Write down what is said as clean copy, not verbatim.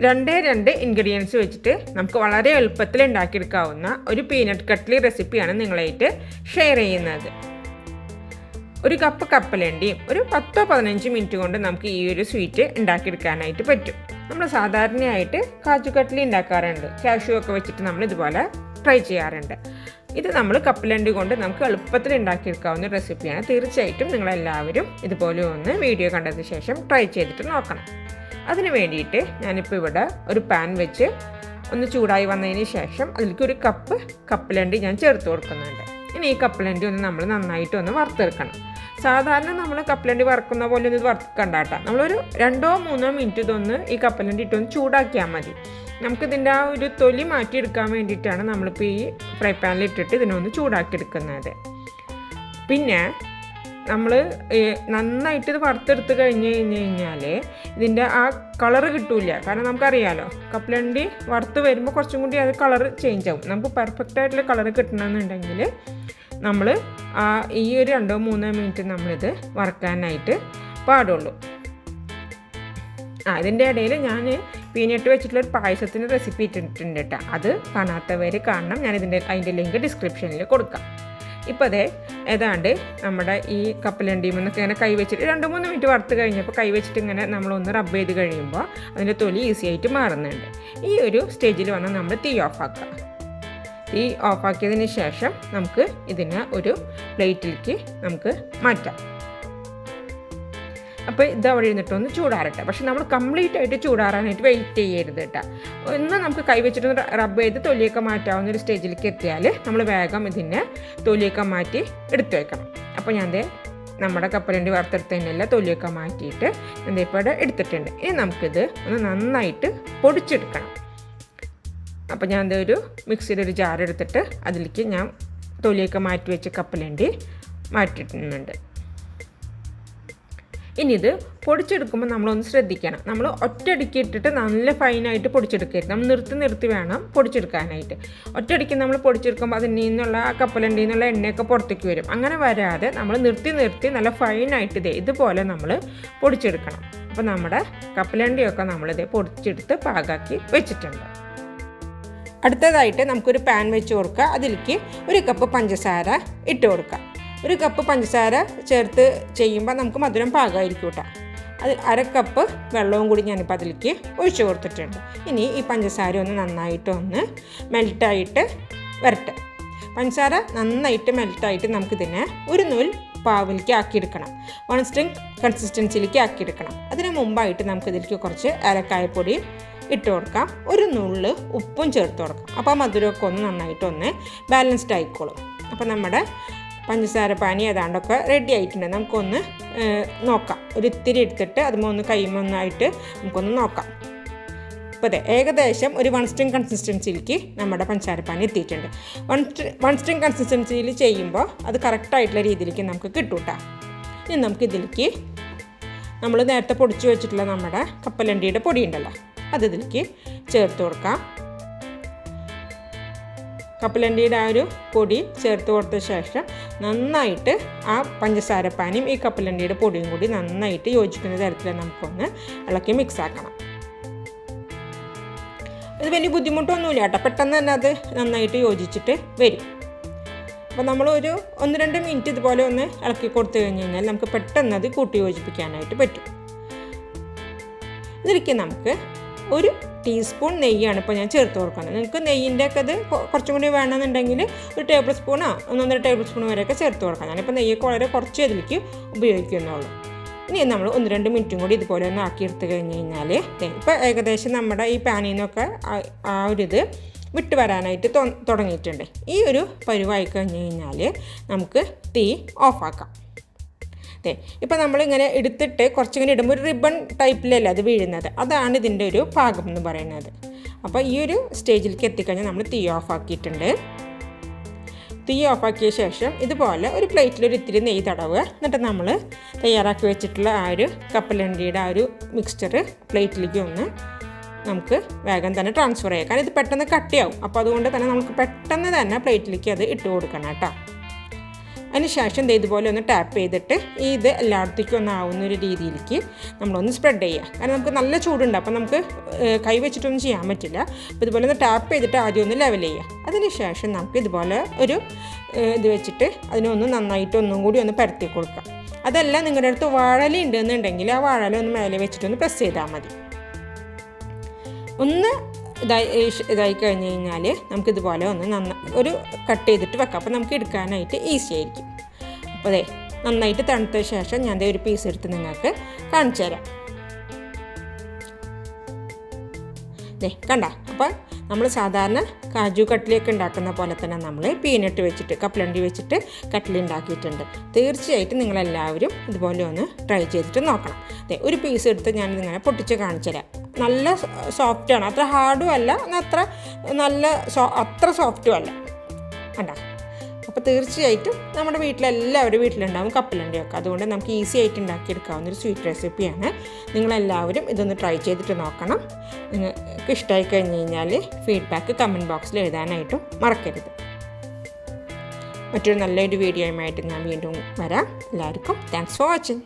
2 ingredients വെച്ചിട്ട് നമുക്ക് വളരെ എളുപ്പത്തിൽ ഉണ്ടാക്കിയെടുക്കാവുന്ന ഒരു പീനട്ട് കട്ട്ലി റെസിപ്പിയാണ് നിങ്ങളായിട്ട് ഷെയർ ചെയ്യുന്നത്. ഒരു കപ്പ് കപ്പലണ്ടിയും ഒരു 10-15 മിനിറ്റ് കൊണ്ട് നമുക്ക് ഈ ഒരു സ്വീറ്റ് ഉണ്ടാക്കിയെടുക്കാനായിട്ട് പറ്റും. നമ്മൾ സാധാരണയായിട്ട് കാജു കട്ട്ലി ഉണ്ടാക്കാറുണ്ട്, കാഷ്യൂ ഒക്കെ വെച്ചിട്ട് നമ്മൾ ഇതുപോലെ ട്രൈ ചെയ്യാറുണ്ട്. ഇത് നമ്മൾ കപ്പലണ്ടി കൊണ്ട് നമുക്ക് എളുപ്പത്തിൽ ഉണ്ടാക്കിയെടുക്കാവുന്ന റെസിപ്പിയാണ്. തീർച്ചയായിട്ടും നിങ്ങളെല്ലാവരും ഇതുപോലെ ഒന്ന് വീഡിയോ കണ്ടതിന് ശേഷം ട്രൈ ചെയ്തിട്ട് നോക്കണം. അതിന് വേണ്ടിയിട്ട് ഞാനിപ്പോൾ ഇവിടെ ഒരു പാൻ വെച്ച് ഒന്ന് ചൂടായി വന്നതിന് ശേഷം അതിലേക്ക് ഒരു കപ്പ് കപ്പലണ്ടി ഞാൻ ചേർത്ത് കൊടുക്കുന്നുണ്ട്. ഇനി ഈ കപ്പലണ്ടി ഒന്ന് നമ്മൾ നന്നായിട്ടൊന്ന് വറുത്തെടുക്കണം. സാധാരണ നമ്മൾ കപ്പലണ്ടി വറുക്കുന്ന പോലെ ഒന്ന് വറുക്കണ്ട കേട്ടോ. നമ്മളൊരു 2-3 മിനിറ്റ് ഇതൊന്ന് ഈ കപ്പലണ്ടി ഇട്ടൊന്ന് ചൂടാക്കിയാൽ മതി. നമുക്കിതിൻ്റെ ആ ഒരു തൊലി മാറ്റിയെടുക്കാൻ വേണ്ടിയിട്ടാണ് നമ്മളിപ്പോൾ ഈ ഫ്രൈ പാനിൽ ഇട്ടിട്ട് ഇതിനൊന്ന് ചൂടാക്കിയെടുക്കുന്നത്. പിന്നെ നമ്മൾ നന്നായിട്ട് ഇത് വറുത്തെടുത്ത് കഴിഞ്ഞാൽ ഇതിൻ്റെ ആ കളറ് കിട്ടില്ല. കാരണം നമുക്കറിയാമല്ലോ, കപ്പലണ്ടി വറുത്ത് വരുമ്പോൾ കുറച്ചും കൂടി അത് കളറ് ചേഞ്ച് ആവും. നമുക്ക് പെർഫെക്റ്റ് ആയിട്ടുള്ള കളറ് കിട്ടണമെന്നുണ്ടെങ്കിൽ നമ്മൾ ഈ ഒരു 2-3 മിനിറ്റ് നമ്മളിത് വറുക്കാനായിട്ട് പാടുള്ളൂ. ഇതിൻ്റെ ഇടയിൽ ഞാൻ പീനട്ട് വെച്ചിട്ടുള്ളൊരു പായസത്തിൻ്റെ റെസിപ്പി ഇട്ടിട്ടുണ്ട് കേട്ടോ. അത് കാണാത്തവർ കാണണം. അതിൻ്റെ ലിങ്ക് ഡിസ്ക്രിപ്ഷനിൽ കൊടുക്കാം. ഇപ്പോൾ ഏതാണ്ട് നമ്മുടെ ഈ കപ്പലണ്ടിയുമെന്നൊക്കെ ഇങ്ങനെ കൈവച്ചിട്ട് 2-3 മിനിറ്റ് വറുത്ത് കഴിഞ്ഞപ്പോൾ കൈവച്ചിട്ട് ഇങ്ങനെ നമ്മളൊന്ന് റബ്ബ് ചെയ്ത് കഴിയുമ്പോൾ അതിൻ്റെ തൊലി ഈസി ആയിട്ട് മാറുന്നുണ്ട്. ഈ ഒരു സ്റ്റേജിൽ വന്ന് നമ്മൾ തീ ഓഫാക്കുക. തീ ഓഫാക്കിയതിന് ശേഷം നമുക്ക് ഇതിനെ ഒരു പ്ലേറ്റിലേക്ക് നമുക്ക് മാറ്റാം. അപ്പോൾ ഇത് അവിടെ ഇരുന്നിട്ടൊന്ന് ചൂടാറട്ടെ. പക്ഷെ നമ്മൾ കംപ്ലീറ്റ് ആയിട്ട് ചൂടാറാനായിട്ട് വെയിറ്റ് ചെയ്യരുത് കേട്ടോ. ഒന്ന് നമുക്ക് കൈവച്ചിട്ടൊന്ന് റബ്ബ് ചെയ്ത് തൊലിയൊക്കെ മാറ്റാവുന്ന ഒരു സ്റ്റേജിലേക്ക് എത്തിയാൽ നമ്മൾ വേഗം ഇതിനെ തൊലിയൊക്കെ മാറ്റി എടുത്തു വയ്ക്കണം. അപ്പോൾ ഞാൻ നമ്മുടെ കപ്പലണ്ടി വറുത്തെടുത്തതിനെല്ലാം തൊലിയൊക്കെ മാറ്റിയിട്ട് ഇപ്പോൾ എടുത്തിട്ടുണ്ട്. ഇനി നമുക്കിത് ഒന്ന് നന്നായിട്ട് പൊടിച്ചെടുക്കണം. അപ്പോൾ ഞാൻ ഒരു മിക്സിയുടെ ഒരു ജാർ എടുത്തിട്ട് അതിലേക്ക് ഞാൻ തൊലിയൊക്കെ മാറ്റി വെച്ച് കപ്പലണ്ടി മാറ്റിയിട്ടുണ്ട്. ഇനി ഇത് പൊടിച്ചെടുക്കുമ്പോൾ നമ്മളൊന്ന് ശ്രദ്ധിക്കണം. നമ്മൾ ഒറ്റയടിക്ക് ഇട്ടിട്ട് നല്ല ഫൈനായിട്ട് പൊടിച്ചെടുക്കരുത്. നമ്മൾ നിർത്തി വേണം പൊടിച്ചെടുക്കാനായിട്ട്. ഒറ്റയടിക്ക് നമ്മൾ പൊടിച്ചെടുക്കുമ്പോൾ അതിൽ നിന്നുള്ള ആ കപ്പലണ്ടിയിൽ നിന്നുള്ള എണ്ണയൊക്കെ പുറത്തേക്ക് വരും. അങ്ങനെ വരാതെ നമ്മൾ നിർത്തി നല്ല ഫൈനായിട്ട് ഇതുപോലെ നമ്മൾ പൊടിച്ചെടുക്കണം. അപ്പോൾ നമ്മുടെ കപ്പലണ്ടിയൊക്കെ നമ്മളിത് പൊടിച്ചെടുത്ത് പാകാക്കി വെച്ചിട്ടുണ്ട്. അടുത്തതായിട്ട് നമുക്കൊരു പാൻ വെച്ച് കൊടുക്കുക. അതിലേക്ക് ഒരു കപ്പ് പഞ്ചസാര ഇട്ട് കൊടുക്കുക. ഒരു കപ്പ് പഞ്ചസാര ചേർത്ത് ചെയ്യുമ്പോൾ നമുക്ക് മധുരം പാകമായിരിക്കും കേട്ടോ. അത് 1/2 കപ്പ് വെള്ളവും കൂടി ഞാനിപ്പോൾ അതിലേക്ക് ഒഴിച്ചു കൊടുത്തിട്ടുണ്ട്. ഇനി ഈ പഞ്ചസാര ഒന്ന് നന്നായിട്ടൊന്ന് മെൽട്ടായിട്ട് വരട്ടെ. പഞ്ചസാര നന്നായിട്ട് മെൽട്ടായിട്ട് നമുക്കിതിനെ ഒരു നൂൽ പാവിലേക്ക് ആക്കിയെടുക്കണം. 1 സ്ട്രിങ് കൺസിസ്റ്റൻസിയിലേക്ക് ആക്കിയെടുക്കണം. അതിന് മുമ്പായിട്ട് നമുക്കിതിലേക്ക് കുറച്ച് ഏലക്കായപ്പൊടി ഇട്ട് കൊടുക്കാം. ഒരു നുള്ള് ഉപ്പും ചേർത്ത് കൊടുക്കാം. അപ്പോൾ ആ മധുരമൊക്കെ ഒന്ന് നന്നായിട്ടൊന്ന് ബാലൻസ്ഡ് ആയിക്കോളും. അപ്പോൾ നമ്മുടെ പഞ്ചസാര പാനി ഏതാണ്ടൊക്കെ റെഡി ആയിട്ടുണ്ട്. നമുക്കൊന്ന് നോക്കാം. ഒരു ഇത്തിരി എടുത്തിട്ട് അതുമ്പോൾ ഒന്ന് കൈമൊന്നായിട്ട് നമുക്കൊന്ന് നോക്കാം. അപ്പോൾ ഏകദേശം ഒരു 1 സ്ട്രിങ് കൺസിസ്റ്റൻസിയിലേക്ക് നമ്മുടെ പഞ്ചസാര പാനി എത്തിയിട്ടുണ്ട്. 1 സ്ട്രിങ് കൺസിസ്റ്റൻസിയിൽ ചെയ്യുമ്പോൾ അത് കറക്റ്റായിട്ടുള്ള രീതിയിലേക്ക് നമുക്ക് കിട്ടും കേട്ടോ. ഇനി നമുക്കിതിലേക്ക് നമ്മൾ നേരത്തെ പൊടിച്ച് വെച്ചിട്ടുള്ള നമ്മുടെ കപ്പലണ്ടിയുടെ പൊടി ഉണ്ടല്ലോ, അത് ഇതിലേക്ക് ചേർത്ത് കൊടുക്കാം. കപ്പലണ്ടിയുടെ ആ ഒരു പൊടി ചേർത്ത് കൊടുത്ത ശേഷം നന്നായിട്ട് ആ പഞ്ചസാര പാനിയും ഈ കപ്പലണ്ടിയുടെ പൊടിയും കൂടി നന്നായിട്ട് യോജിക്കുന്ന തരത്തിൽ നമുക്കൊന്ന് ഇളക്കി മിക്സ് ആക്കണം. ഇത് വലിയ ബുദ്ധിമുട്ടൊന്നുമില്ല കേട്ടോ. പെട്ടെന്ന് തന്നെ അത് നന്നായിട്ട് യോജിച്ചിട്ട് വരും. അപ്പോൾ നമ്മളൊരു 1-2 മിനിറ്റ് ഇതുപോലെ ഒന്ന് ഇളക്കി കൊടുത്തു കഴിഞ്ഞാൽ നമുക്ക് പെട്ടെന്ന് അത് കൂട്ടി യോജിപ്പിക്കാനായിട്ട് പറ്റും. ഇതിലേക്ക് നമുക്ക് 1 ടീസ്പൂൺ നെയ്യാണ് ഇപ്പോൾ ഞാൻ ചേർത്ത് കൊടുക്കുന്നത്. നിങ്ങൾക്ക് നെയ്യിൻ്റെ ഒക്കെ അത് കുറച്ചും കൂടി വേണമെന്നുണ്ടെങ്കിൽ 1 ടേബിൾ സ്പൂണോ 1.5 ടേബിൾ സ്പൂൺ വരെയൊക്കെ ചേർത്ത് കൊടുക്കാം. ഞാനിപ്പോൾ നെയ്യൊക്കെ വളരെ കുറച്ച് ഇതിലേക്ക് ഉപയോഗിക്കുന്നുള്ളൂ. ഇനി നമ്മൾ 1-2 മിനിറ്റും കൂടി ഇതുപോലെ ഒന്ന് ആക്കിയെടുത്ത് കഴിഞ്ഞാൽ ഇപ്പോൾ ഏകദേശം നമ്മുടെ ഈ പാനിൽ നിന്നൊക്കെ ആ ഒരു ഇത് വിട്ട് വരാനായിട്ട് തുടങ്ങിയിട്ടുണ്ട്. ഈ ഒരു പരുവായി കഴിഞ്ഞ് കഴിഞ്ഞാൽ നമുക്ക് തീ ഓഫാക്കാം. ഇപ്പോൾ നമ്മളിങ്ങനെ എടുത്തിട്ട് കുറച്ചിങ്ങനെ ഇടുമ്പോൾ ഒരു റിബൺ ടൈപ്പിലല്ല അത് വീഴുന്നത്. അതാണ് ഇതിൻ്റെ ഒരു പാകം എന്ന് പറയുന്നത്. അപ്പോൾ ഈ ഒരു സ്റ്റേജിലേക്ക് എത്തിക്കഴിഞ്ഞാൽ നമ്മൾ തീ ഓഫാക്കിയിട്ടുണ്ട്. തീ ഓഫാക്കിയ ശേഷം ഇതുപോലെ ഒരു പ്ലേറ്റിൽ ഒരു ഇത്തിരി നെയ്യ് തടവുക. എന്നിട്ട് നമ്മൾ തയ്യാറാക്കി വെച്ചിട്ടുള്ള ആ ഒരു കപ്പലണ്ടിയുടെ ആ ഒരു മിക്സ്ചർ പ്ലേറ്റിലേക്ക് ഒന്ന് നമുക്ക് വേഗം തന്നെ ട്രാൻസ്ഫർ ചെയ്യാം. കാരണം ഇത് പെട്ടെന്ന് കട്ടിയാവും. അപ്പോൾ അതുകൊണ്ട് തന്നെ നമുക്ക് പെട്ടെന്ന് തന്നെ പ്ലേറ്റിലേക്ക് അത് ഇട്ട് കൊടുക്കണം കേട്ടോ. അതിന് ശേഷം ഇതുപോലെ ഒന്ന് ടാപ്പ് ചെയ്തിട്ട് ഇത് എല്ലായിടത്തേക്കും ഒന്ന് ആവുന്നൊരു രീതിയിലേക്ക് നമ്മളൊന്ന് സ്പ്രെഡ് ചെയ്യുക. കാരണം നമുക്ക് നല്ല ചൂടുണ്ട്, അപ്പോൾ നമുക്ക് കൈ വെച്ചിട്ടൊന്നും ചെയ്യാൻ പറ്റില്ല. അപ്പോൾ ഇതുപോലെ ഒന്ന് ടാപ്പ് ചെയ്തിട്ട് ആദ്യം ഒന്ന് ലെവൽ ചെയ്യുക. അതിന് ശേഷം നമുക്ക് ഇതുപോലെ ഒരു ഇത് വെച്ചിട്ട് അതിനൊന്ന് നന്നായിട്ട് ഒന്നും കൂടി ഒന്ന് പരത്തി കൊടുക്കുക. അതല്ല നിങ്ങളുടെ അടുത്ത് വാഴല ഉണ്ടെന്നുണ്ടെങ്കിൽ ആ വാഴല ഒന്ന് മേലെ വെച്ചിട്ടൊന്ന് പ്രസ് ചെയ്താൽ മതി. ഒന്ന് ഇതായി കഴിഞ്ഞ് കഴിഞ്ഞാൽ നമുക്കിതുപോലെ ഒന്ന് ഒരു കട്ട് ചെയ്തിട്ട് വെക്കാം. അപ്പോൾ നമുക്ക് എടുക്കാനായിട്ട് ഈസി ആയിരിക്കും. അപ്പോൾ നന്നായിട്ട് തണുത്ത ശേഷം ഞാൻ ഒരു പീസ് എടുത്ത് നിങ്ങൾക്ക് കാണിച്ചു തരാം. കണ്ട. അപ്പോൾ നമ്മൾ സാധാരണ കാജു കട്ട്ലിയൊക്കെ ഉണ്ടാക്കുന്ന പോലെ തന്നെ നമ്മൾ പീനട്ട് വെച്ചിട്ട് കപ്പലണ്ടി വെച്ചിട്ട് കട്ട്ലി ഉണ്ടാക്കിയിട്ടുണ്ട്. തീർച്ചയായിട്ടും നിങ്ങളെല്ലാവരും ഇതുപോലെ ഒന്ന് ട്രൈ ചെയ്തിട്ട് നോക്കണം. ഒരു പീസ് എടുത്ത് ഞാൻ നിങ്ങളെ പൊട്ടിച്ച് കാണിച്ചു തരാം. നല്ല സോഫ്റ്റാണ്, അത്ര ഹാർഡും അല്ല, അത്ര സോഫ്റ്റും അല്ല. കണ്ട. അപ്പോൾ തീർച്ചയായിട്ടും നമ്മുടെ വീട്ടിലെല്ലാവരും വീട്ടിലുണ്ടാകും കപ്പലണ്ടിയൊക്കെ. അതുകൊണ്ട് നമുക്ക് ഈസി ആയിട്ട് ഉണ്ടാക്കിയെടുക്കാവുന്നൊരു സ്വീറ്റ് റെസിപ്പിയാണ്. നിങ്ങളെല്ലാവരും ഇതൊന്ന് ട്രൈ ചെയ്തിട്ട് നോക്കണം. നിങ്ങൾക്ക് ഇഷ്ടമായി കഴിഞ്ഞ് കഴിഞ്ഞാൽ ഫീഡ്ബാക്ക് കമൻറ്റ് ബോക്സിൽ എഴുതാനായിട്ടും മറക്കരുത്. മറ്റൊരു നല്ലൊരു വീഡിയോയുമായിട്ട് ഞാൻ വീണ്ടും വരാം. എല്ലാവർക്കും താങ്ക്സ് ഫോർ വാച്ചിങ്.